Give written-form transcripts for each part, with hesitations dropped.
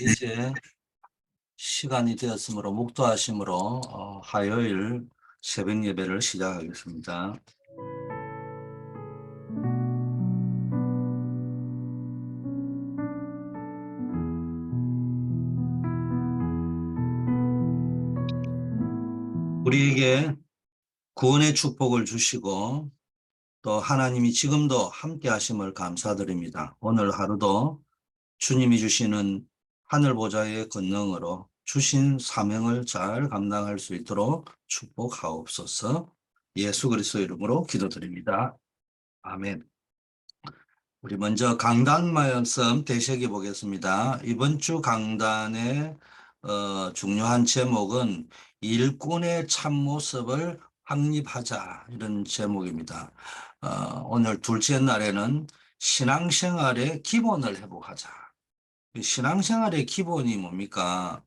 이제 시간이 되었으므로 묵도하심으로 화요일 새벽 예배를 시작하겠습니다. 우리에게 구원의 축복을 주시고 또 하나님이 지금도 함께 하심을 감사드립니다. 오늘 하루도 주님이 주시는 하늘 보좌의 권능으로 주신 사명을 잘 감당할 수 있도록 축복하옵소서. 예수 그리스도 이름으로 기도드립니다. 아멘. 우리 먼저 강단 말씀 대시해 보겠습니다. 이번 주 강단의 중요한 제목은 일꾼의 참모습을 확립하자, 이런 제목입니다. 오늘 둘째 날에는 신앙생활의 기본을 회복하자. 신앙생활의 기본이 뭡니까?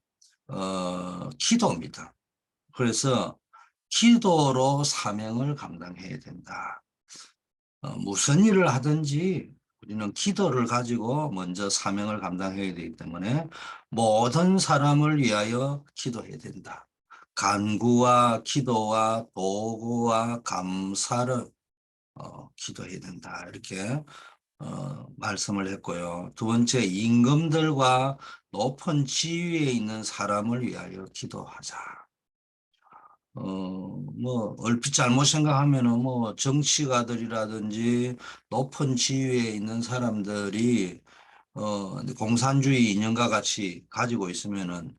기도입니다. 그래서 기도로 사명을 감당해야 된다. 무슨 일을 하든지 우리는 기도를 가지고 먼저 사명을 감당해야 되기 때문에 모든 사람을 위하여 기도해야 된다. 간구와 기도와 도구와 감사를 기도해야 된다. 이렇게 말씀을 했고요. 두 번째, 임금들과 높은 지위에 있는 사람을 위하여 기도하자. 얼핏 잘못 생각하면은 정치가들이라든지 높은 지위에 있는 사람들이, 공산주의 이념과 같이 가지고 있으면은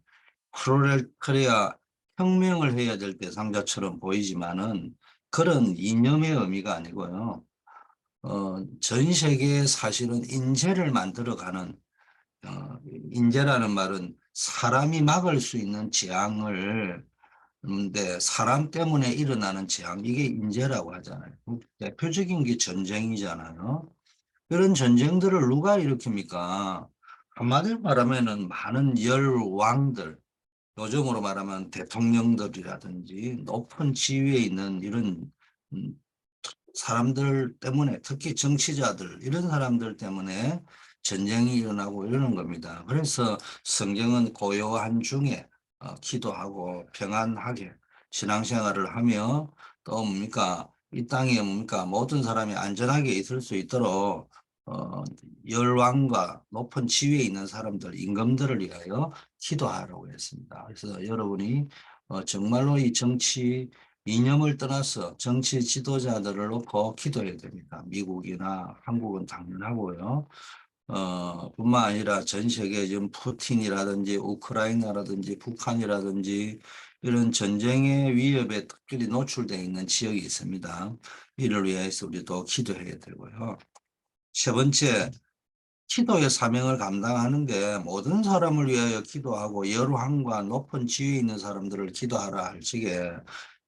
그래야 혁명을 해야 될 대상자처럼 보이지만은 그런 이념의 의미가 아니고요. 전 세계에 사실은 인재를 만들어가는, 인재라는 말은 사람이 막을 수 있는 재앙을, 근데 사람 때문에 일어나는 재앙, 이게 인재라고 하잖아요. 대표적인 게 전쟁이잖아요. 이런 전쟁들을 누가 일으킵니까? 한마디로 말하면은 많은 열왕들, 요즘으로 말하면 대통령들이라든지 높은 지위에 있는 이런 음, 사람들 때문에, 특히 정치자들, 이런 사람들 때문에 전쟁이 일어나고 이러는 겁니다. 그래서 성경은 고요한 중에 기도하고 평안하게 신앙생활을 하며, 또 뭡니까, 이 땅에 뭡니까, 모든 사람이 안전하게 있을 수 있도록 열왕과 높은 지위에 있는 사람들, 임금들을 위하여 기도하라고 했습니다. 그래서 여러분이 정말로 이 정치 이념을 떠나서 정치 지도자들을 놓고 기도해야 됩니다. 미국이나 한국은 당연하고요. 뿐만 아니라 전 세계 지금 푸틴이라든지 우크라이나라든지 북한이라든지 이런 전쟁의 위협에 특별히 노출되어 있는 지역이 있습니다. 이를 위해서 우리도 기도해야 되고요. 세 번째, 기도의 사명을 감당하는 게 모든 사람을 위하여 기도하고 열왕과 높은 지위에 있는 사람들을 기도하라 할 적에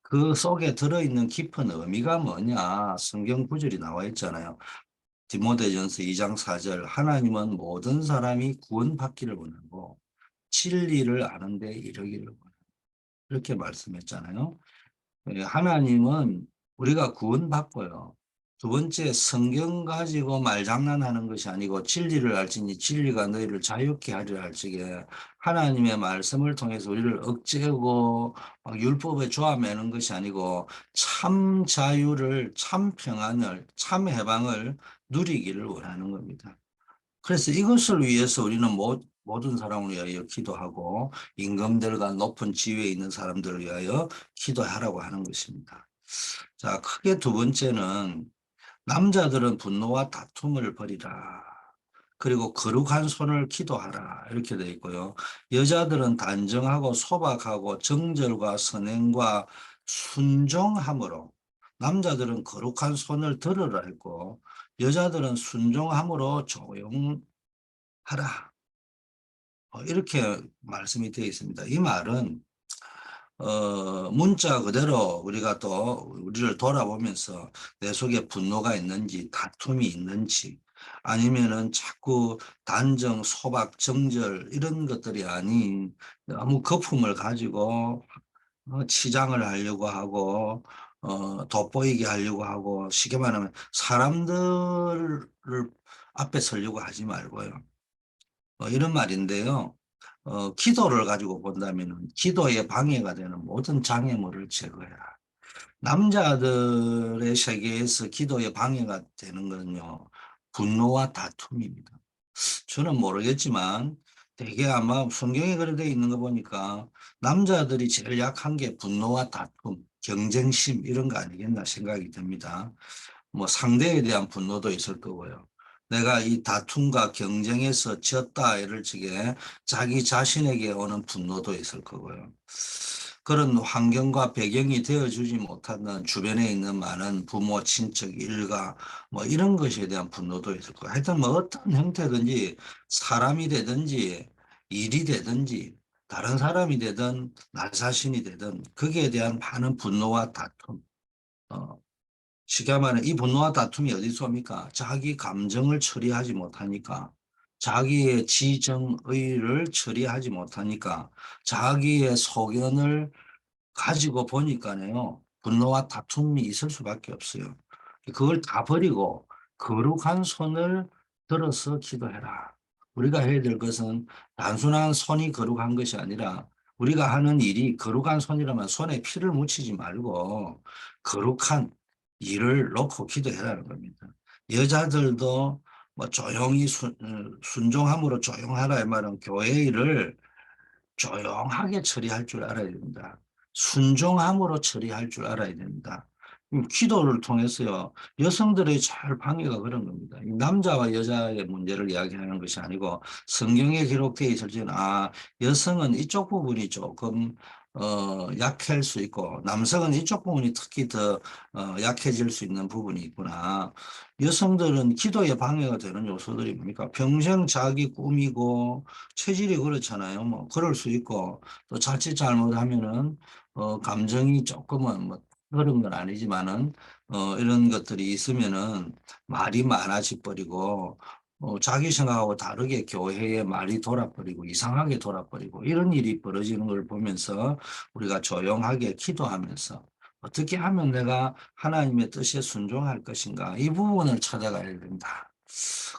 그 속에 들어있는 깊은 의미가 뭐냐, 성경 구절이 나와 있잖아요. 디모데전서 2장 4절, 하나님은 모든 사람이 구원받기를 원하고 진리를 아는 데 이르기를 원하고, 이렇게 말씀했잖아요. 하나님은 우리가 구원받고요. 두 번째, 성경 가지고 말장난하는 것이 아니고 진리를 알지니 진리가 너희를 자유케 하리라 할 적에, 하나님의 말씀을 통해서 우리를 억제하고 막 율법에 조아매는 것이 아니고 참 자유를, 참 평안을, 참 해방을 누리기를 원하는 겁니다. 그래서 이것을 위해서 우리는 모든 사람을 위하여 기도하고 임금들과 높은 지위에 있는 사람들을 위하여 기도하라고 하는 것입니다. 자, 크게 두 번째는 남자들은 분노와 다툼을 버리라. 그리고 거룩한 손을 기도하라. 이렇게 되어 있고요. 여자들은 단정하고 소박하고 정절과 선행과 순종함으로, 남자들은 거룩한 손을 들으라 했고 여자들은 순종함으로 조용하라. 이렇게 말씀이 되어 있습니다. 이 말은 문자 그대로 우리가 또 우리를 돌아보면서 내 속에 분노가 있는지, 다툼이 있는지, 아니면은 자꾸 단정, 소박, 정절 이런 것들이 아닌 너무 거품을 가지고 치장을 하려고 하고 돋보이게 하려고 하고, 쉽게 말하면 사람들을 앞에 서려고 하지 말고요. 이런 말인데요. 기도를 가지고 본다면은 기도에 방해가 되는 모든 장애물을 제거해라. 남자들의 세계에서 기도에 방해가 되는 것은요, 분노와 다툼입니다. 저는 모르겠지만 되게 아마 성경에 그래 되어 있는 거 보니까 남자들이 제일 약한 게 분노와 다툼, 경쟁심 이런 거 아니겠나 생각이 듭니다. 뭐 상대에 대한 분노도 있을 거고요. 내가 이 다툼과 경쟁에서 졌다 이럴 적에 자기 자신에게 오는 분노도 있을 거고요. 그런 환경과 배경이 되어주지 못하는 주변에 있는 많은 부모, 친척, 일가 뭐 이런 것에 대한 분노도 있을 거예요. 하여튼 뭐 어떤 형태든지 사람이 되든지 일이 되든지 다른 사람이 되든 나 자신이 되든 거기에 대한 많은 분노와 다툼. 어, 쉽게 말하면 이 분노와 다툼이 어디서 옵니까? 자기 감정을 처리하지 못하니까, 자기의 지정의를 처리하지 못하니까, 자기의 소견을 가지고 보니까요, 분노와 다툼이 있을 수밖에 없어요. 그걸 다 버리고 거룩한 손을 들어서 기도해라. 우리가 해야 될 것은 단순한 손이 거룩한 것이 아니라 우리가 하는 일이 거룩한 손이라면 손에 피를 묻히지 말고 거룩한 일을 놓고 기도해라는 겁니다. 여자들도 뭐 조용히 순종함으로 조용하라 이 말은 교회 일을 조용하게 처리할 줄 알아야 됩니다. 순종함으로 처리할 줄 알아야 됩니다. 기도를 통해서요, 여성들의 잘 방해가 그런 겁니다. 남자와 여자의 문제를 이야기하는 것이 아니고 성경에 기록되어 있을 때는 여성은 이쪽 부분이 조금 약할 수 있고 남성은 이쪽 부분이 특히 더 약해질 수 있는 부분이 있구나. 여성들은 기도에 방해가 되는 요소들이 뭡니까? 평생 자기 꾸미고 체질이 그렇잖아요. 뭐 그럴 수 있고 또 자칫 잘못하면은 감정이 조금은 뭐 그런 건 아니지만은 이런 것들이 있으면은 말이 많아져 버리고 자기 생각하고 다르게 교회에 말이 돌아버리고 이상하게 돌아버리고 이런 일이 벌어지는 걸 보면서 우리가 조용하게 기도하면서 어떻게 하면 내가 하나님의 뜻에 순종할 것인가 이 부분을 찾아가야 된다.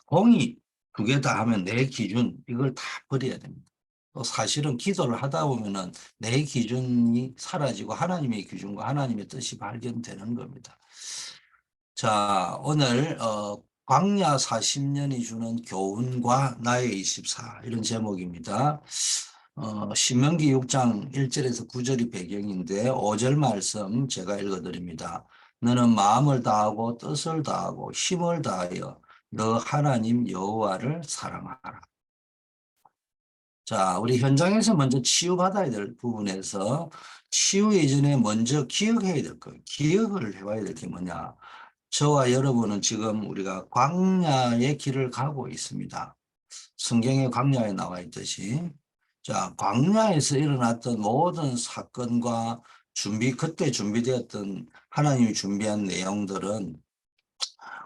공의 두 개 다 하면 내 기준 이걸 다 버려야 됩니다. 또 사실은 기도를 하다 보면은 내 기준이 사라지고 하나님의 기준과 하나님의 뜻이 발견되는 겁니다. 자, 오늘 광야 40년이 주는 교훈과 나의 24 이런 제목입니다. 신명기 6장 1절에서 9절이 배경인데 5절 말씀 제가 읽어드립니다. 너는 마음을 다하고 뜻을 다하고 힘을 다하여 너 하나님 여호와를 사랑하라. 자, 우리 현장에서 먼저 치유받아야 될 부분에서 치유 이전에 먼저 기억해야 될 거, 기억을 해봐야 될 게 뭐냐. 저와 여러분은 지금 우리가 광야의 길을 가고 있습니다. 성경의 광야에 나와 있듯이. 자, 광야에서 일어났던 모든 사건과 그때 준비되었던 하나님이 준비한 내용들은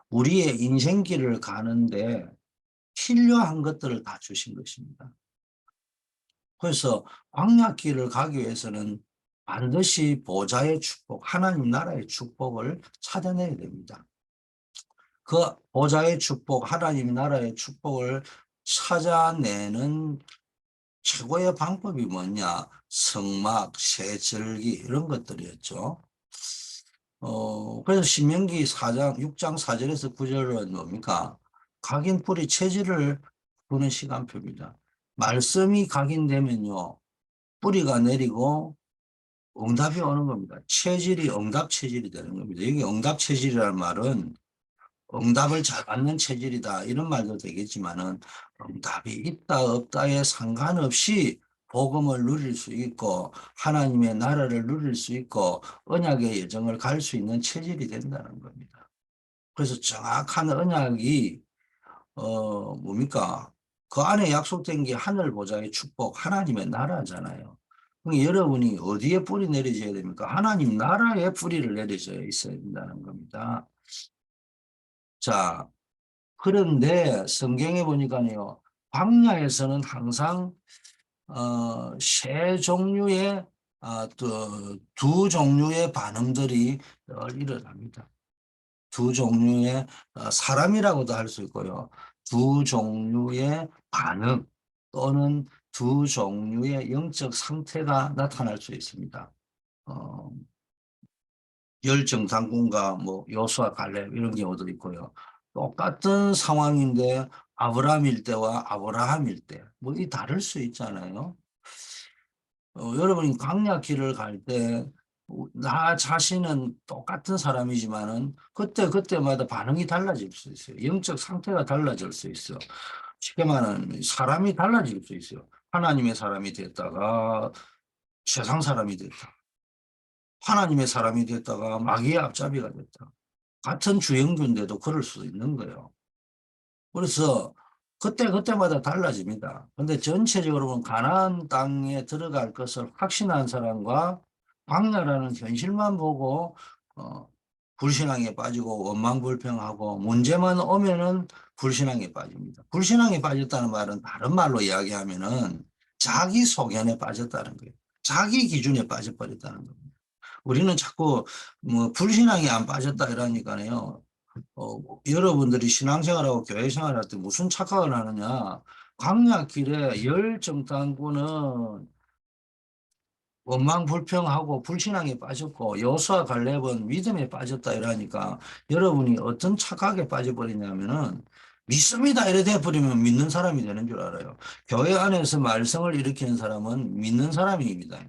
우리의 인생길을 가는데 필요한 것들을 다 주신 것입니다. 그래서 광야길을 가기 위해서는 반드시 보좌의 축복, 하나님 나라의 축복을 찾아내야 됩니다. 그 보좌의 축복, 하나님 나라의 축복을 찾아내는 최고의 방법이 뭐냐? 성막, 세절기 이런 것들이었죠. 그래서 신명기 4장, 6장 4절에서 9절은 뭡니까? 각인뿌리 체질을 보는 시간표입니다. 말씀이 각인되면요. 뿌리가 내리고 응답이 오는 겁니다. 체질이 응답 체질이 되는 겁니다. 여기 응답 체질이라는 말은 응답을 잘 받는 체질이다 이런 말도 되겠지만은 응답이 있다 없다에 상관없이 복음을 누릴 수 있고 하나님의 나라를 누릴 수 있고 언약의 여정을 갈 수 있는 체질이 된다는 겁니다. 그래서 정확한 언약이 뭡니까? 그 안에 약속된 게 하늘 보좌의 축복, 하나님의 나라잖아요. 그럼 여러분이 어디에 뿌리 내리셔야 됩니까? 하나님 나라에 뿌리를 내리셔야 있어야 된다는 겁니다. 자, 그런데 성경에 보니까요, 광야에서는 항상 세 종류의 두 종류의 반응들이 일어납니다. 두 종류의 사람이라고도 할 수 있고요. 두 종류의 반응 또는 두 종류의 영적 상태가 나타날 수 있습니다. 어, 열정상군과 뭐 요수와 갈렙 이런 경우도 있고요. 똑같은 상황인데 아브라함일 때와 아브라함일 때 뭐 이 다를 수 있잖아요. 여러분이 광야 길을 갈 때 나 자신은 똑같은 사람이지만은 그때마다 반응이 달라질 수 있어요. 영적 상태가 달라질 수 있어요. 쉽게 말하면 사람이 달라질 수 있어요. 하나님의 사람이 됐다가 세상 사람이 됐다. 하나님의 사람이 됐다가 마귀의 앞잡이가 됐다. 같은 주영주인데도 그럴 수도 있는 거예요. 그래서 그때마다 달라집니다. 근데 전체적으로 보면 가나안 땅에 들어갈 것을 확신한 사람과 광야라는 현실만 보고 불신앙에 빠지고 원망불평하고 문제만 오면은 불신앙에 빠집니다. 불신앙에 빠졌다는 말은 다른 말로 이야기하면은 자기 소견에 빠졌다는 거예요. 자기 기준에 빠져버렸다는 겁니다. 우리는 자꾸 뭐 불신앙이 안 빠졌다 이러니까요. 여러분들이 신앙생활하고 교회생활할 때 무슨 착각을 하느냐. 광야길에 열정탐구는 원망불평하고 불신앙에 빠졌고 여호수아 갈렙은 믿음에 빠졌다 이러니까 여러분이 어떤 착각에 빠져버리냐면은 믿습니다 이래 돼버리면 믿는 사람이 되는 줄 알아요. 교회 안에서 말썽을 일으키는 사람은 믿는 사람입니다.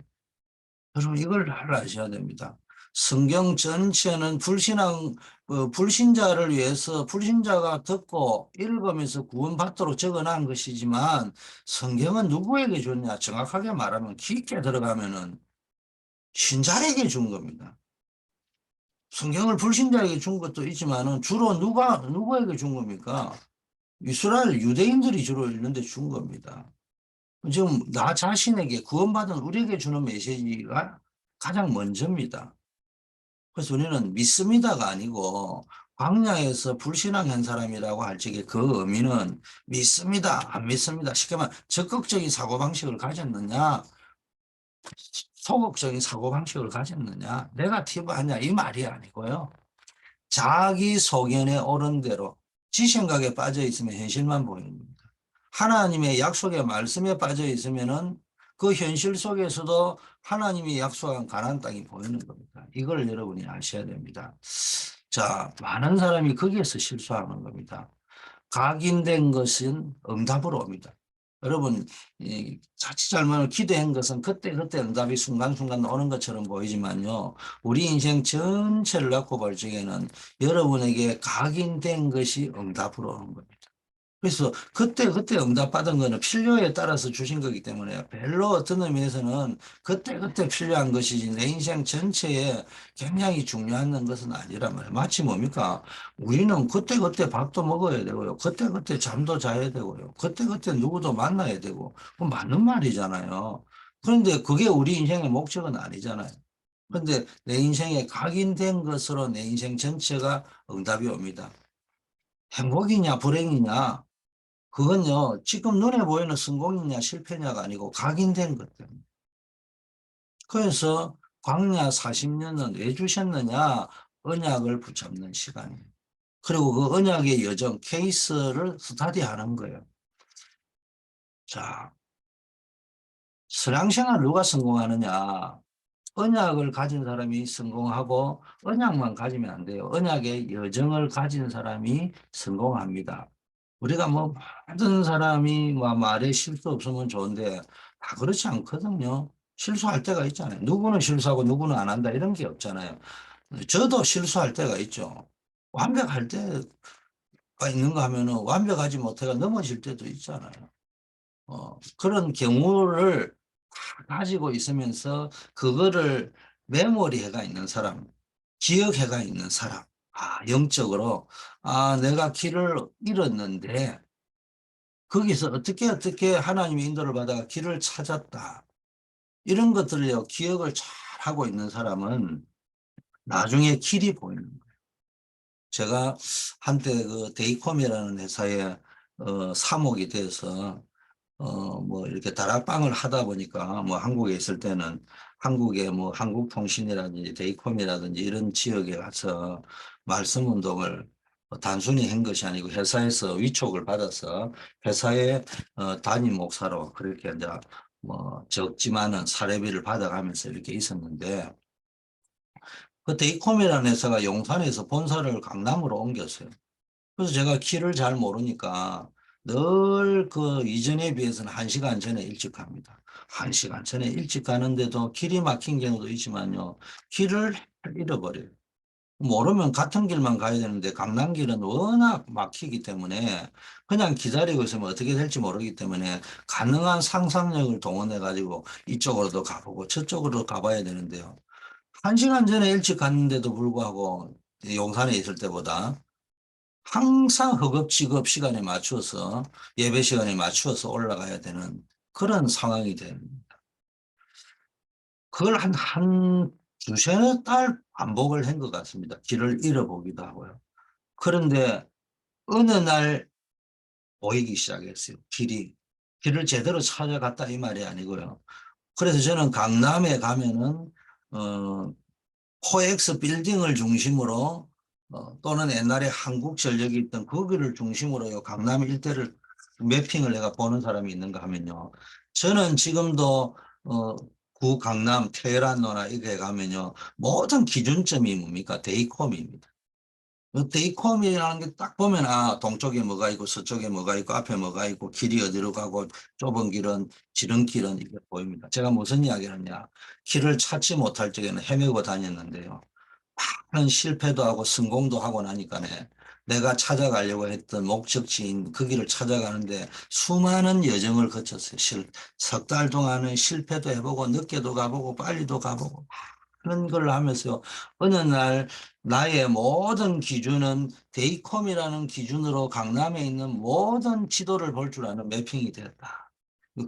여러분 이걸 잘 아셔야 됩니다. 성경 전체는 불신자를 위해서 불신자가 듣고 읽으면서 구원받도록 적어놓은 것이지만 성경은 누구에게 줬냐? 정확하게 말하면 깊게 들어가면은 신자에게 준 겁니다. 성경을 불신자에게 준 것도 있지만은 주로 누구에게 준 겁니까? 이스라엘 유대인들이 주로 읽는데 준 겁니다. 지금 나 자신에게 구원받은 우리에게 주는 메시지가 가장 먼저입니다. 그래서 우리는 믿습니다가 아니고 광야에서 불신앙한 사람이라고 할 적에 그 의미는 믿습니다, 안 믿습니다. 쉽게 말하면 적극적인 사고방식을 가졌느냐, 소극적인 사고방식을 가졌느냐, 네거티브하냐 이 말이 아니고요. 자기 소견에 옳은 대로 지생각에 빠져 있으면 현실만 보이는 겁니다. 하나님의 약속의 말씀에 빠져 있으면은 그 현실 속에서도 하나님이 약속한 가나안 땅이 보이는 겁니다. 이걸 여러분이 아셔야 됩니다. 자, 많은 사람이 거기에서 실수하는 겁니다. 각인된 것은 응답으로 옵니다. 여러분, 자칫 잘못 기도한 것은 그때 응답이 순간순간 오는 것처럼 보이지만요. 우리 인생 전체를 놓고 볼 적에는 여러분에게 각인된 것이 응답으로 오는 겁니다. 그래서 그때 응답받은 거는 필요에 따라서 주신 거기 때문에 별로 어떤 의미에서는 그때 필요한 것이지 내 인생 전체에 굉장히 중요한 것은 아니란 말이에요. 마치 뭡니까? 우리는 그때 밥도 먹어야 되고요. 그때 잠도 자야 되고요. 그때 누구도 만나야 되고. 그건 맞는 말이잖아요. 그런데 그게 우리 인생의 목적은 아니잖아요. 그런데 내 인생에 각인된 것으로 내 인생 전체가 응답이 옵니다. 행복이냐 불행이냐 그건요, 지금 눈에 보이는 성공이냐 실패냐가 아니고 각인된 것 때문에. 그래서 광야 40년은 왜 주셨느냐? 언약을 붙잡는 시간이에요. 그리고 그 언약의 여정, 케이스를 스타디하는 거예요. 자, 신앙생활 누가 성공하느냐? 언약을 가진 사람이 성공하고 언약만 가지면 안 돼요. 언약의 여정을 가진 사람이 성공합니다. 우리가 뭐 모든 사람이 뭐 말에 실수 없으면 좋은데 다 그렇지 않거든요. 실수할 때가 있잖아요. 누구는 실수하고 누구는 안 한다 이런 게 없잖아요. 저도 실수할 때가 있죠. 완벽할 때가 있는가 하면은 완벽하지 못해가 넘어질 때도 있잖아요. 그런 경우를 다 가지고 있으면서 그거를 메모리해가 있는 사람, 기억해가 있는 사람, 영적으로, 내가 길을 잃었는데, 거기서 어떻게 하나님의 인도를 받아 길을 찾았다. 이런 것들을 기억을 잘 하고 있는 사람은 나중에 길이 보이는 거예요. 제가 한때 그 데이콤이라는 회사에 사목이 돼서 뭐 이렇게 다락방을 하다 보니까 뭐 한국에 있을 때는 한국의 뭐 한국통신이라든지 데이콤이라든지 이런 지역에 가서 말씀 운동을 단순히 한 것이 아니고 회사에서 위촉을 받아서 회사의 담임 목사로 그렇게 이제 뭐 적지만은 사례비를 받아가면서 이렇게 있었는데, 그 데이콤이라는 회사가 용산에서 본사를 강남으로 옮겼어요. 그래서 제가 길을 잘 모르니까 늘 그 이전에 비해서는 1시간 전에 일찍 갑니다. 1시간 전에 일찍 가는데도 길이 막힌 경우도 있지만요. 길을 잃어버려요. 모르면 같은 길만 가야 되는데 강남길은 워낙 막히기 때문에 그냥 기다리고 있으면 어떻게 될지 모르기 때문에 가능한 상상력을 동원해 가지고 이쪽으로도 가보고 저쪽으로 가봐야 되는데요. 1시간 전에 일찍 갔는데도 불구하고 용산에 있을 때보다 항상 허겁지겁 시간에 맞추어서 예배 시간에 맞추어서 올라가야 되는 그런 상황이 됩니다. 그걸 한 두세 달 반복을 한 것 같습니다. 길을 잃어보기도 하고요. 그런데 어느 날 보이기 시작했어요. 길을 제대로 찾아갔다 이 말이 아니고요. 그래서 저는 강남에 가면은 어, 코엑스 빌딩을 중심으로 또는 옛날에 한국전력이 있던 거기를 중심으로 요 강남 일대를 매핑을 내가 보는 사람이 있는가 하면요. 저는 지금도 어, 구 강남 테헤란로나 이렇게 가면요. 모든 기준점이 뭡니까? 데이콤입니다. 그 데이컴이라는 게 딱 보면 아 동쪽에 뭐가 있고 서쪽에 뭐가 있고 앞에 뭐가 있고 길이 어디로 가고 좁은 길은 지름길은 이렇게 보입니다. 제가 무슨 이야기를 하냐. 길을 찾지 못할 적에는 헤매고 다녔는데요. 많은 실패도 하고 성공도 하고 나니까네 내가 찾아가려고 했던 목적지인 그 길을 찾아가는데 수많은 여정을 거쳤어요. 석 달 동안은 실패도 해보고 늦게도 가보고 빨리도 가보고 그런 걸 하면서 어느 날 나의 모든 기준은 데이컴이라는 기준으로 강남에 있는 모든 지도를 볼 줄 아는 매핑이 되었다.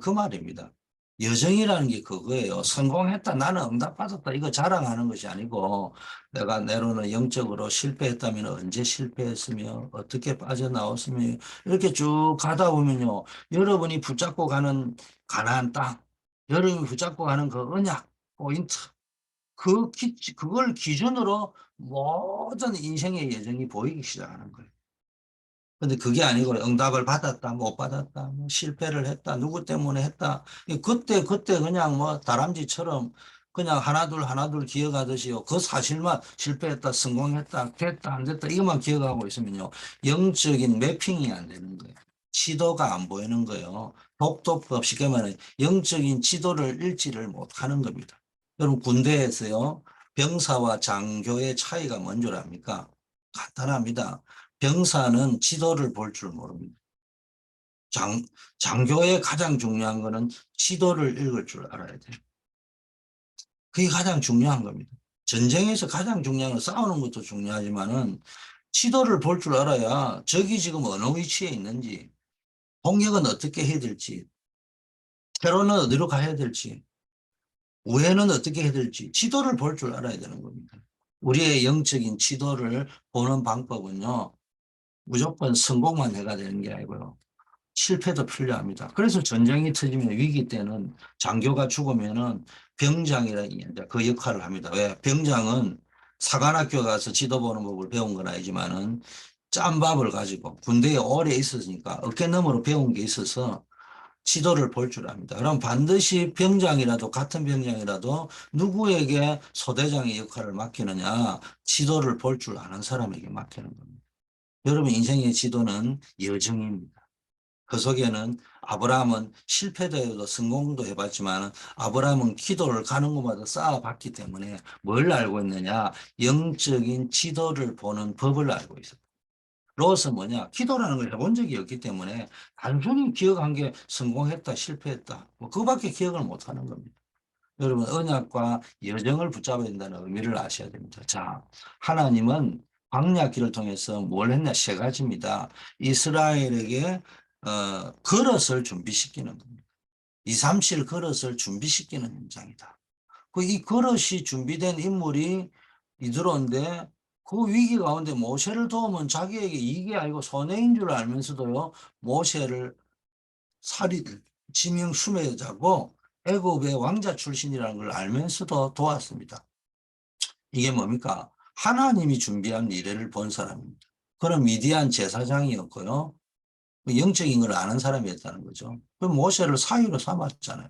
그 말입니다. 여정이라는 게 그거예요. 성공했다, 나는 응답받았다, 이거 자랑하는 것이 아니고 내가 내로는 영적으로 실패했다면 언제 실패했으며 어떻게 빠져나왔으며 이렇게 쭉 가다 보면요. 여러분이 붙잡고 가는 가나안 땅, 여러분이 붙잡고 가는 그 언약, 포인트, 그걸 기준으로 모든 인생의 여정이 보이기 시작하는 거예요. 근데 그게 아니고 응답을 받았다, 못 받았다, 뭐 실패를 했다, 누구 때문에 했다. 그때 그냥 뭐 다람쥐처럼 그냥 하나둘 기억하듯이요. 그 사실만 실패했다, 성공했다, 됐다, 안 됐다, 이것만 기억하고 있으면요. 영적인 매핑이 안 되는 거예요. 지도가 안 보이는 거예요. 독도법 쉽게 말해 영적인 지도를 읽지를 못하는 겁니다. 여러분 군대에서요. 병사와 장교의 차이가 뭔 줄 압니까? 간단합니다. 병사는 지도를 볼 줄 모릅니다. 장, 장교의 가장 중요한 거는 지도를 읽을 줄 알아야 돼요. 그게 가장 중요한 겁니다. 전쟁에서 가장 중요한 건 싸우는 것도 중요하지만은 지도를 볼 줄 알아야 적이 지금 어느 위치에 있는지, 공격은 어떻게 해야 될지, 테러는 어디로 가야 될지, 우회는 어떻게 해야 될지 지도를 볼 줄 알아야 되는 겁니다. 우리의 영적인 지도를 보는 방법은요. 무조건 성공만 해가 되는 게 아니고요. 실패도 필요합니다. 그래서 전쟁이 터지면 위기 때는 장교가 죽으면은 병장이라 이제 그 역할을 합니다. 왜? 병장은 사관학교 가서 지도 보는 법을 배운 건 아니지만은 짬밥을 가지고 군대에 오래 있었으니까 어깨너머로 배운 게 있어서 지도를 볼 줄 압니다. 그럼 반드시 병장이라도 같은 병장이라도 누구에게 소대장의 역할을 맡기느냐? 지도를 볼 줄 아는 사람에게 맡기는 겁니다. 여러분 인생의 지도는 여정입니다. 그 속에는 아브라함은 실패도 해도 성공도 해봤지만 아브라함은 기도를 가는 곳마다 쌓아봤기 때문에 뭘 알고 있느냐? 영적인 지도를 보는 법을 알고 있었다. 롯은 뭐냐? 기도라는 걸 해본 적이 없기 때문에 단순히 기억한 게 성공했다, 실패했다. 뭐 그거밖에 기억을 못 하는 겁니다. 여러분, 언약과 여정을 붙잡아야 된다는 의미를 아셔야 됩니다. 자, 하나님은 광야 길을 통해서 뭘 했냐? 세 가지입니다. 이스라엘에게 그릇을 준비시키는 겁니다. 2, 3실 그릇을 준비시키는 현장이다. 이 그릇이 준비된 인물이 이들어온데 그 위기 가운데 모세를 도우면 자기에게 이익이 아니고 손해인 줄 알면서도요. 모세를 살인, 지명 수매자고 애굽의 왕자 출신이라는 걸 알면서도 도왔습니다. 이게 뭡니까? 하나님이 준비한 미래를 본 사람입니다. 그런 미디안 제사장이었고요. 영적인 걸 아는 사람이었다는 거죠. 그 모세를 사유로 삼았잖아요.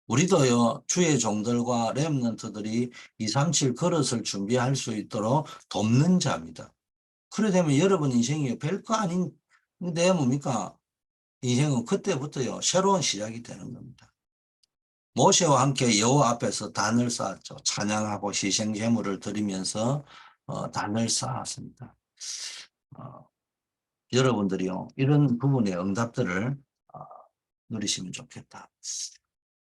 우리도요, 주의 종들과 렘넌트들이 237 그릇을 준비할 수 있도록 돕는 자입니다. 그래 되면 여러분 인생이 별거 아닌, 데 뭡니까? 인생은 그때부터요, 새로운 시작이 되는 겁니다. 모세와 함께 여호와 앞에서 단을 쌓았죠. 찬양하고 희생 제물을 드리면서 단을 쌓았습니다. 어, 여러분들이요, 이런 부분의 응답들을 어, 누리시면 좋겠다.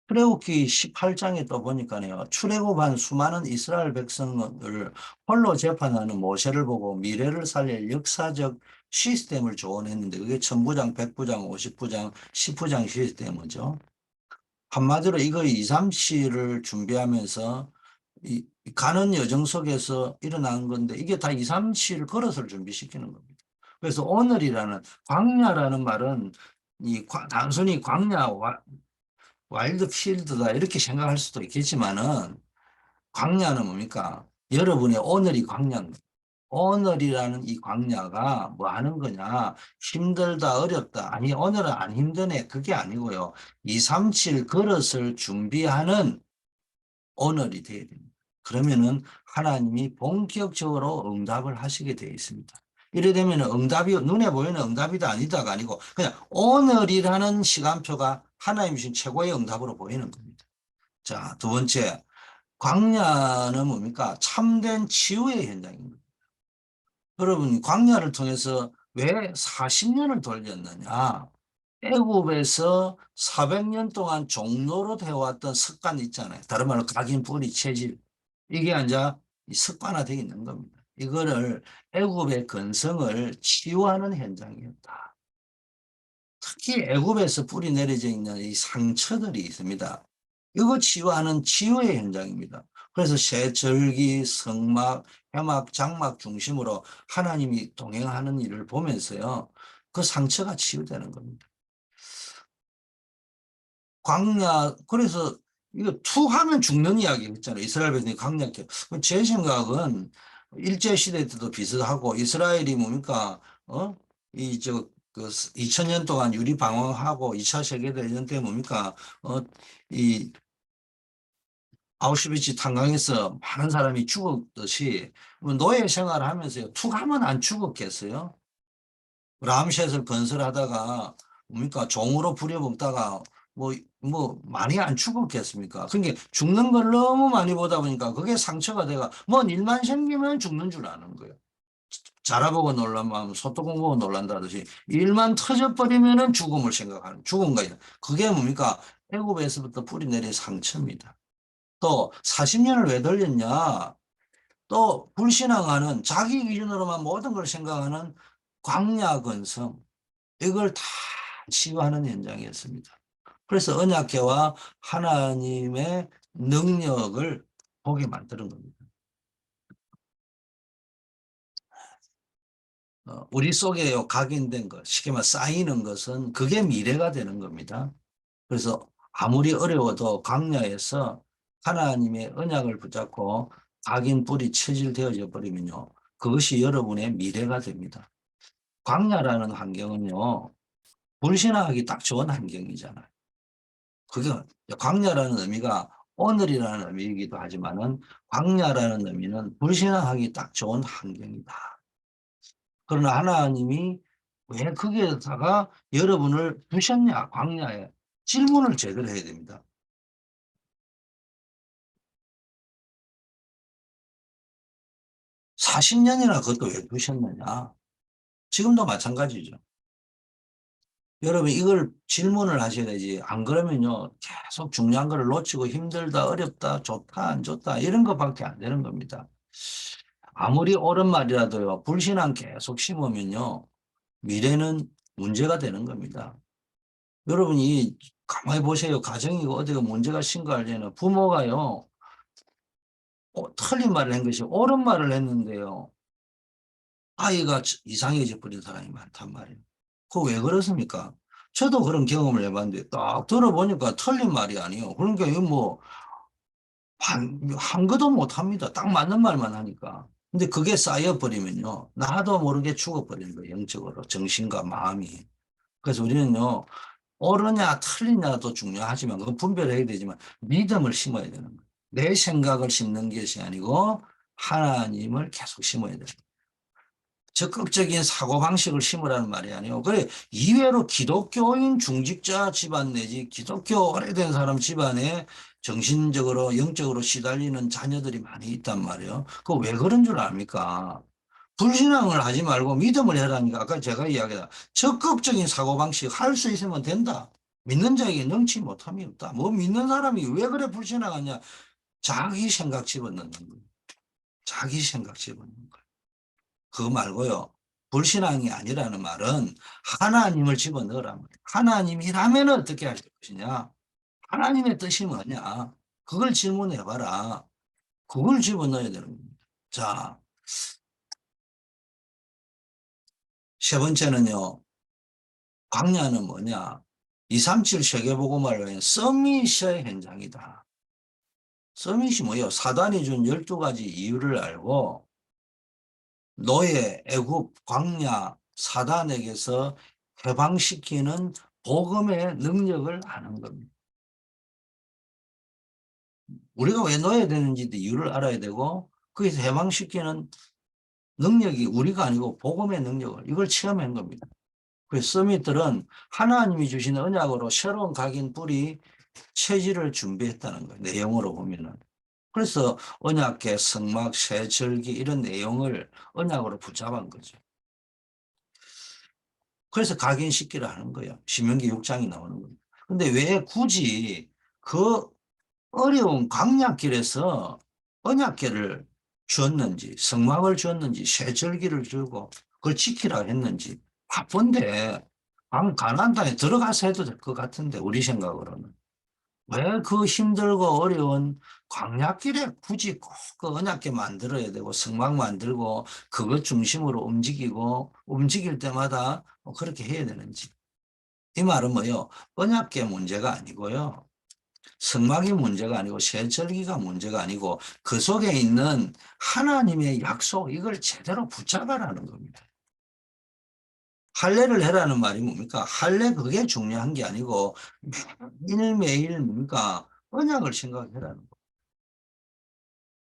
출애굽기 18장에 또 보니까요, 출애굽한 수많은 이스라엘 백성을 홀로 재판하는 모세를 보고 미래를 살릴 역사적 시스템을 조언했는데, 그게 천부장, 백부장, 오십부장, 십부장 시스템이죠. 한마디로 이거 2, 3시를 준비하면서 가는 여정 속에서 일어난 건데, 이게 다 2, 3시를 걸어서 준비시키는 겁니다. 그래서 오늘이라는 광야라는 말은 단순히 광야, 와일드 필드다 이렇게 생각할 수도 있겠지만은, 광야는 뭡니까? 여러분의 오늘이 광야입니다. 오늘이라는 이 광야가 뭐 하는 거냐? 힘들다, 어렵다. 아니, 오늘은 안 힘드네. 그게 아니고요. 2, 3, 7 그릇을 준비하는 오늘이 돼야 됩니다. 그러면은 하나님이 본격적으로 응답을 하시게 되어 있습니다. 이래 되면 응답이, 눈에 보이는 응답이다 아니다가 아니고 그냥 오늘이라는 시간표가 하나님이 주신 최고의 응답으로 보이는 겁니다. 자, 두 번째, 광야는 뭡니까? 참된 치유의 현장입니다. 여러분, 광야를 통해서 왜 40년을 돌렸느냐? 애굽에서 400년 동안 종로로 되어왔던 습관 있잖아요. 다른 말로 각인, 뿌리, 체질. 이게 이제 습관화되어 있는 겁니다. 이거를 애굽의 근성을 치유하는 현장이었다. 특히 애굽에서 뿌리 내려져 있는 이 상처들이 있습니다. 이거 치유하는 치유의 현장입니다. 그래서 쇠절기, 성막, 회막, 장막 중심으로 하나님이 동행하는 일을 보면서요, 그 상처가 치유되는 겁니다. 광야, 그래서 이거 투 하면 죽는 이야기 있잖아요. 이스라엘 백성이 광야. 제 생각은 일제시대 때도 비슷하고, 이스라엘이 뭡니까, 그 2000년 동안 유리 방황하고 2차 세계대전 때 뭡니까, 이 아우슈비츠 탄광에서 많은 사람이 죽었듯이 노예 생활을 하면서요, 툭 하면 안 죽었겠어요? 람셋을 건설하다가 뭡니까 종으로 부려먹다가 많이 안 죽었겠습니까? 그러니까 죽는 걸 너무 많이 보다 보니까 그게 상처가 돼가 뭔 일만 생기면 죽는 줄 아는 거예요. 자라보고 놀라면 소뚜껑 보고 놀란다듯이 일만 터져버리면은 죽음을 생각하는 죽은 거예요. 그게 뭡니까? 애굽에서부터 뿌리 내린 상처입니다. 또 40년을 왜 돌렸냐? 또 불신앙하는 자기 기준으로만 모든 걸 생각하는 광야 근성, 이걸 다 치유하는 현장이었습니다. 그래서 언약궤와 하나님의 능력을 보게 만드는 겁니다. 우리 속에 각인된 것, 쉽게 말해 쌓이는 것은 그게 미래가 되는 겁니다. 그래서 아무리 어려워도 광야에서 하나님의 언약을 붙잡고 각인 뿌리 체질되어져 버리면요, 그것이 여러분의 미래가 됩니다. 광야라는 환경은요, 불신앙하기 딱 좋은 환경이잖아요. 그게 광야라는 의미가 오늘이라는 의미이기도 하지만은, 광야라는 의미는 불신앙하기 딱 좋은 환경이다. 그러나 하나님이 왜 거기에다가 여러분을 두셨냐, 광야에. 질문을 제대로 해야 됩니다. 40년이나 그것도 왜 두셨느냐? 지금도 마찬가지죠. 여러분, 이걸 질문을 하셔야 되지. 안 그러면요, 계속 중요한 걸 놓치고 힘들다, 어렵다, 좋다, 안 좋다, 이런 것밖에 안 되는 겁니다. 아무리 옳은 말이라도요, 불신앙 계속 심으면요, 미래는 문제가 되는 겁니다. 여러분이 가만히 보세요. 가정이고 어디가 문제가 심각할 부모가요, 틀린 말을 한 것이 옳은 말을 했는데요, 아이가 이상해져 버린 사람이 많단 말이에요. 그거 왜 그렇습니까? 저도 그런 경험을 해봤는데 딱 들어보니까 틀린 말이 아니에요. 그러니까 이거 뭐 한거도 못합니다. 딱 맞는 말만 하니까. 근데 그게 쌓여버리면요. 나도 모르게 죽어버리는 거예요. 영적으로. 정신과 마음이. 그래서 우리는요. 옳으냐 틀리냐도 중요하지만 그건 분별해야 되지만 믿음을 심어야 되는 거예요. 내 생각을 심는 것이 아니고 하나님을 계속 심어야 돼요. 적극적인 사고방식을 심으라는 말이 아니에요. 그래, 이외로 기독교인 중직자 집안 내지 기독교 오래된 사람 집안에 정신적으로, 영적으로 시달리는 자녀들이 많이 있단 말이에요. 그 왜 그런 줄 압니까? 불신앙을 하지 말고 믿음을 해라니까. 아까 제가 이야기한 적극적인 사고방식 할 수 있으면 된다. 믿는 자에게 능치 못함이 없다. 뭐 믿는 사람이 왜 그래 불신앙하냐? 자기 생각 집어넣는 거예요. 자기 생각 집어넣는 거예요. 그거 말고요. 불신앙이 아니라는 말은 하나님을 집어넣으란 말이에요. 하나님이라면 어떻게 할 것이냐? 하나님의 뜻이 뭐냐? 그걸 질문해봐라. 그걸 집어넣어야 되는 겁니다. 자, 세 번째는요. 광야는 뭐냐? 237 세계복음화로는 서밋의 현장이다. 서밋이 뭐예요? 사단이 준 12가지 이유를 알고 노예, 애굽, 광야, 사단에게서 해방시키는 복음의 능력을 아는 겁니다. 우리가 왜 넣어야 되는지 이유를 알아야 되고 거기서 해방시키는 능력이 우리가 아니고 복음의 능력을 이걸 체험한 겁니다. 그래서 서밋들은 하나님이 주신 언약으로 새로운 각인 뿌리 체질을 준비했다는 거예요. 내용으로 보면은. 그래서 언약계, 성막, 세절기 이런 내용을 언약으로 붙잡은 거죠. 그래서 각인시키라 하는 거예요. 신명기 6장이 나오는 겁니다. 근데 왜 굳이 그 어려운 광야길에서 언약궤를 주었는지 성막을 주었는지 세절기를 주고 그걸 지키라 했는지 바쁜데 가나안 땅에 들어가서 해도 될 것 같은데 우리 생각으로는 왜 그 힘들고 어려운 광야길에 굳이 꼭 그 언약궤 만들어야 되고 성막 만들고 그것 중심으로 움직이고 움직일 때마다 그렇게 해야 되는지 이 말은 뭐요? 언약궤 문제가 아니고요. 성막이 문제가 아니고 세절기가 문제가 아니고 그 속에 있는 하나님의 약속 이걸 제대로 붙잡아라는 겁니다. 할례를 해라는 말이 뭡니까? 할례 그게 중요한 게 아니고 매일매일 뭡니까? 언약을 생각해라는 거.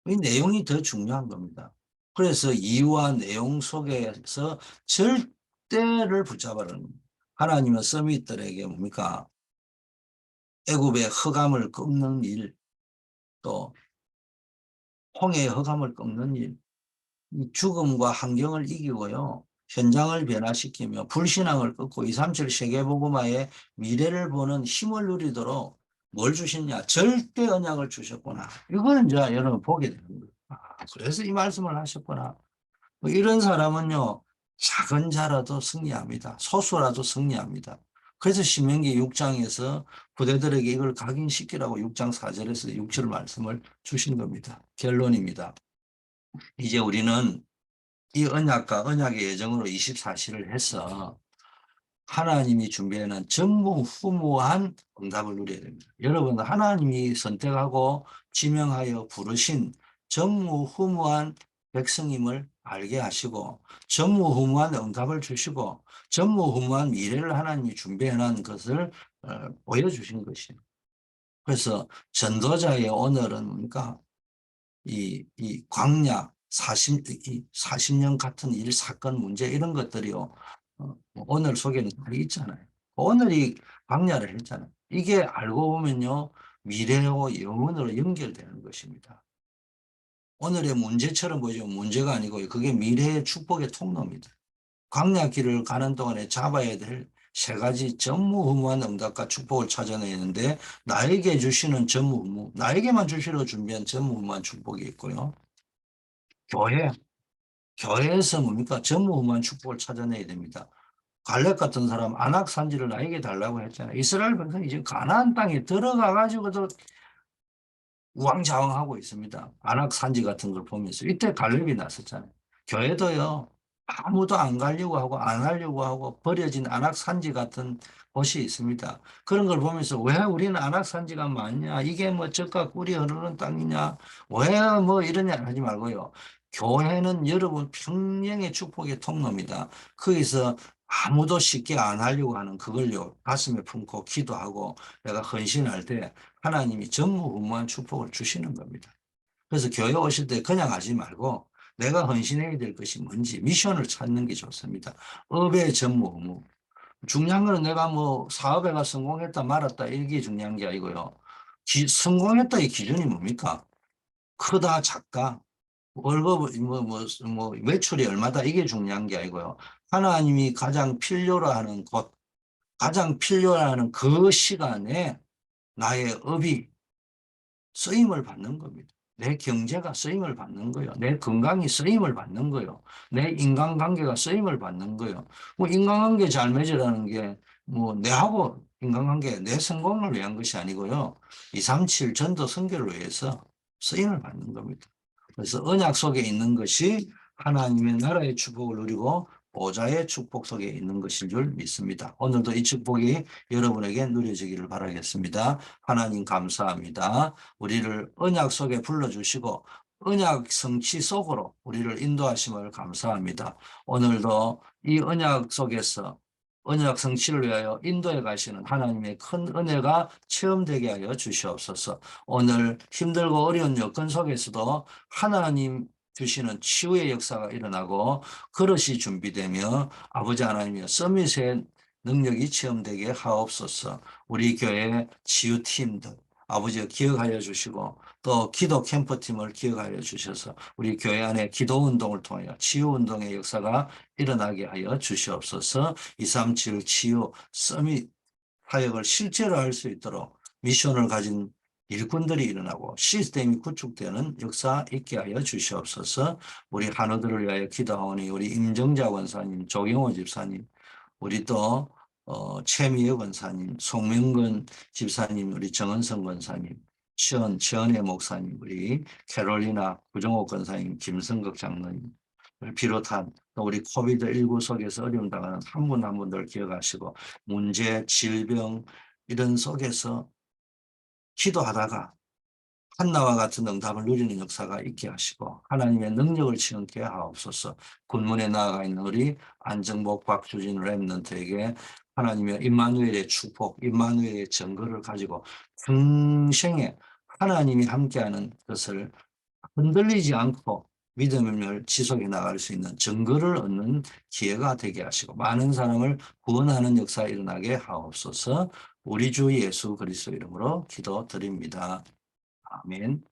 이 내용이 더 중요한 겁니다. 그래서 이유와 내용 속에서 절대를 붙잡아라는 겁니다. 하나님은 서밋들에게 뭡니까? 애굽의 흑암을 꺾는 일, 또 홍해의 흑암을 꺾는 일, 죽음과 환경을 이기고요. 현장을 변화시키며 불신앙을 끊고 237 세계복음화의 미래를 보는 힘을 누리도록 뭘 주셨냐? 절대 언약을 주셨구나. 이거는 이제 여러분 보게 되는 거예요. 아, 그래서 이 말씀을 하셨구나. 뭐 이런 사람은요. 작은 자라도 승리합니다. 소수라도 승리합니다. 그래서 신명기 6장에서 부대들에게 이걸 각인시키라고 6장 4절에서 6절 말씀을 주신 겁니다. 결론입니다. 이제 우리는 이 언약과 언약의 예정으로 24시를 해서 하나님이 준비해놓은 전무후무한 응답을 누려야 됩니다. 여러분 하나님이 선택하고 지명하여 부르신 전무후무한 백성임을 알게 하시고 전무후무한 응답을 주시고 전무후무한 미래를 하나님이 준비해놓은 것을 보여주신 것이에요. 그래서 전도자의 오늘은 뭡니까? 이 광야 40년 같은 일, 사건, 문제 이런 것들이요. 오늘 속에는 다 있잖아요. 오늘이 광야를 했잖아요. 이게 알고 보면요. 미래와 영원으로 연결되는 것입니다. 오늘의 문제처럼 보이지만 문제가 아니고요. 그게 미래의 축복의 통로입니다. 광야 길을 가는 동안에 잡아야 될 세 가지 전무후무한 응답과 축복을 찾아내는데 나에게 주시는 전무후무, 나에게만 주시려고 준비한 전무후무한 축복이 있고요. 교회, 교회에서 뭡니까? 전무후무한 축복을 찾아내야 됩니다. 갈렙 같은 사람 안악 산지를 나에게 달라고 했잖아요. 이스라엘 백성이 지금 가나안 땅에 들어가 가지고도 우왕좌왕하고 있습니다. 안악 산지 같은 걸 보면서 이때 갈렙이 났었잖아요. 교회도요. 아무도 안 가려고 하고 안 하려고 하고 버려진 안악 산지 같은 곳이 있습니다. 그런 걸 보면서 왜 우리는 안악 산지가 많냐? 이게 뭐 젖과 꿀이 흐르는 땅이냐? 왜 뭐 이러냐 하지 말고요. 교회는 여러분 평생의 축복의 통로입니다. 거기서 아무도 쉽게 안 하려고 하는 그걸요 가슴에 품고 기도하고 내가 헌신할 때 하나님이 전무후무한 축복을 주시는 겁니다. 그래서 교회 오실 때 그냥 하지 말고 내가 헌신해야 될 것이 뭔지 미션을 찾는 게 좋습니다. 업의 전무후무. 중요한 거는 내가 뭐 사업에가 성공했다 말았다 이게 중요한 게 아니고요. 성공했다의 기준이 뭡니까? 크다 작다 월급 뭐 매출이 얼마다 이게 중요한 게 아니고요. 하나님이 가장 필요로 하는 곳, 가장 필요로 하는 그 시간에 나의 업이 쓰임을 받는 겁니다. 내 경제가 쓰임을 받는 거예요. 내 건강이 쓰임을 받는 거예요. 내 인간관계가 쓰임을 받는 거예요. 뭐 인간관계 잘 맺으라는 게 뭐 내하고 인간관계 내 성공을 위한 것이 아니고요. 237 전도 선교를 위해서 쓰임을 받는 겁니다. 그래서 언약 속에 있는 것이 하나님의 나라의 축복을 누리고 보좌의 축복 속에 있는 것인 줄 믿습니다. 오늘도 이 축복이 여러분에게 누려지기를 바라겠습니다. 하나님 감사합니다. 우리를 언약 속에 불러주시고 언약 성취 속으로 우리를 인도하심을 감사합니다. 오늘도 이 언약 속에서 언약 성취를 위하여 인도해 가시는 하나님의 큰 은혜가 체험되게 하여 주시옵소서. 오늘 힘들고 어려운 여건 속에서도 하나님 주시는 치유의 역사가 일어나고 그릇이 준비되며 아버지 하나님의 서밋의 능력이 체험되게 하옵소서. 우리 교회 치유팀들 아버지가 기억하여 주시고 또 기도 캠프팀을 기억하여 주셔서 우리 교회 안에 기도 운동을 통하여 치유 운동의 역사가 일어나게 하여 주시옵소서. 237 치유 서밋 사역을 실제로 할 수 있도록 미션을 가진 일꾼들이 일어나고 시스템이 구축되는 역사 있게 하여 주시옵소서. 우리 한우들을 위하여 기도하오니 우리 임정자 원사님, 조경호 집사님, 우리 또 최미애 원사님, 송명근 집사님, 우리 정은성 권사님, 최은혜 목사님, 우리 캐롤리나 구정옥 권사님, 김성극 장로님 을 비롯한 또 우리 코비드19 속에서 어려움 당하는 한 분 한 분들 기억하시고 문제, 질병 이런 속에서 기도하다가 한나와 같은 응답을 누리는 역사가 있게 하시고 하나님의 능력을 체험케 하옵소서. 군문에 나아가 있는 우리 안정복, 박주진 랩런트에게 하나님의 임마누엘의 축복, 임마누엘의 증거를 가지고 평생에 하나님이 함께하는 것을 흔들리지 않고 믿음을 지속해 나갈 수 있는 증거를 얻는 기회가 되게 하시고 많은 사람을 구원하는 역사 일어나게 하옵소서. 우리 주 예수 그리스도 이름으로 기도드립니다. 아멘.